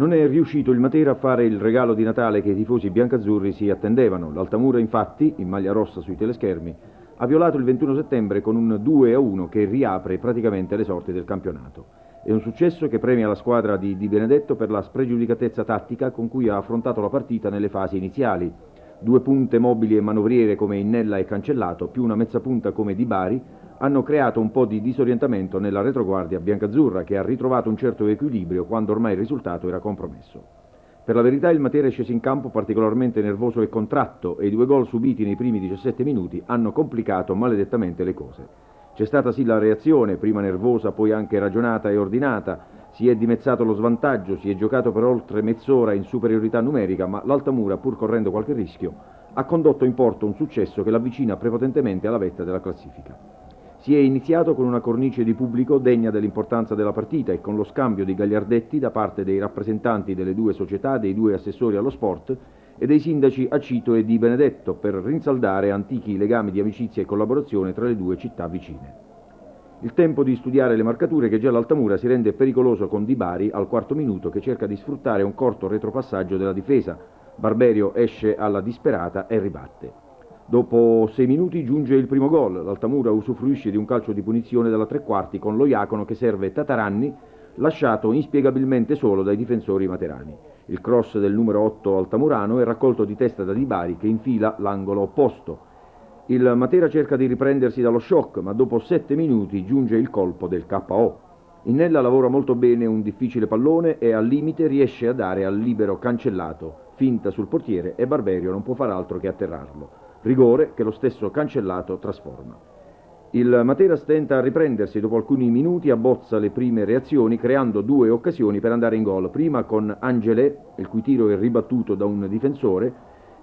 Non è riuscito il Matera a fare il regalo di Natale che i tifosi biancazzurri si attendevano. L'Altamura, infatti, in maglia rossa sui teleschermi, ha violato il 21 settembre con un 2-1 che riapre praticamente le sorti del campionato. È un successo che premia la squadra di Di Benedetto per la spregiudicatezza tattica con cui ha affrontato la partita nelle fasi iniziali. Due punte mobili e manovriere come Innella e Cancellato, più una mezza punta come Di Bari, hanno creato un po' di disorientamento nella retroguardia biancazzurra, che ha ritrovato un certo equilibrio quando ormai il risultato era compromesso. Per la verità il Matera è sceso in campo particolarmente nervoso e contratto e i 2 gol subiti nei primi 17 minuti hanno complicato maledettamente le cose. C'è stata sì la reazione, prima nervosa poi anche ragionata e ordinata, si è dimezzato lo svantaggio, si è giocato per oltre mezz'ora in superiorità numerica, ma l'Altamura, pur correndo qualche rischio, ha condotto in porto un successo che l'avvicina prepotentemente alla vetta della classifica. Si è iniziato con una cornice di pubblico degna dell'importanza della partita e con lo scambio di gagliardetti da parte dei rappresentanti delle due società, dei due assessori allo sport e dei sindaci Acito e Di Benedetto per rinsaldare antichi legami di amicizia e collaborazione tra le due città vicine. Il tempo di studiare le marcature che già l'Altamura si rende pericoloso con Di Bari al quarto minuto che cerca di sfruttare un corto retropassaggio della difesa. Barberio esce alla disperata e ribatte. Dopo 6 minuti giunge il primo gol, l'Altamura usufruisce di un calcio di punizione dalla tre quarti con lo Iacono che serve Tataranni, lasciato inspiegabilmente solo dai difensori materani. Il cross del numero 8 altamurano è raccolto di testa da Di Bari che infila l'angolo opposto. Il Matera cerca di riprendersi dallo shock, ma dopo 7 minuti giunge il colpo del KO. Innella lavora molto bene un difficile pallone e al limite riesce a dare al libero Cancellato, finta sul portiere e Barberio non può far altro che atterrarlo. Rigore che lo stesso Cancellato trasforma. Il Matera stenta a riprendersi dopo alcuni minuti, abbozza le prime reazioni creando 2 occasioni per andare in gol, prima con Angelè, il cui tiro è ribattuto da un difensore,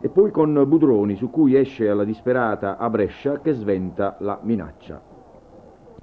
e poi con Budroni, su cui esce alla disperata a Brescia che sventa la minaccia.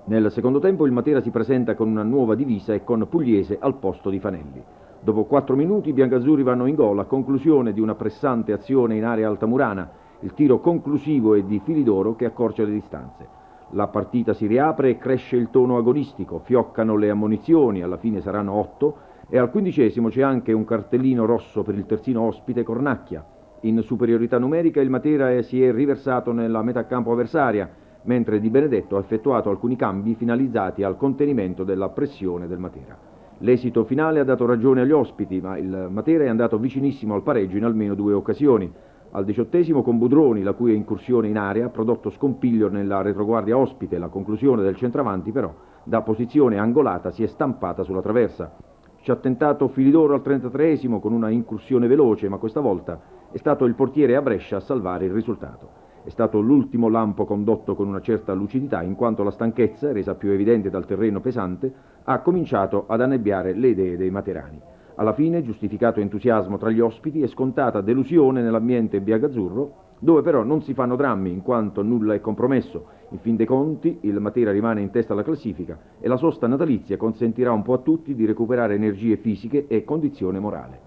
Nel secondo tempo il Matera si presenta con una nuova divisa e con Pugliese al posto di Fanelli. Dopo 4 minuti i biancazzurri vanno in gol a conclusione di una pressante azione in area altamurana. Il tiro conclusivo è di Filidoro che accorcia le distanze. La partita si riapre e cresce il tono agonistico, fioccano le ammonizioni, alla fine saranno 8, e al 15° c'è anche un cartellino rosso per il terzino ospite Cornacchia. In superiorità numerica il Matera si è riversato nella metà campo avversaria, mentre Di Benedetto ha effettuato alcuni cambi finalizzati al contenimento della pressione del Matera. L'esito finale ha dato ragione agli ospiti, ma il Matera è andato vicinissimo al pareggio in almeno 2 occasioni. Al 18° con Budroni, la cui incursione in area ha prodotto scompiglio nella retroguardia ospite, la conclusione del centravanti però, da posizione angolata, si è stampata sulla traversa. Ci ha tentato Filidoro al 33° con una incursione veloce, ma questa volta è stato il portiere a Brescia a salvare il risultato. È stato l'ultimo lampo condotto con una certa lucidità, in quanto la stanchezza, resa più evidente dal terreno pesante, ha cominciato ad annebbiare le idee dei materani. Alla fine, giustificato entusiasmo tra gli ospiti e scontata delusione nell'ambiente biancazzurro, dove però non si fanno drammi in quanto nulla è compromesso. In fin dei conti il Matera rimane in testa alla classifica e la sosta natalizia consentirà un po' a tutti di recuperare energie fisiche e condizione morale.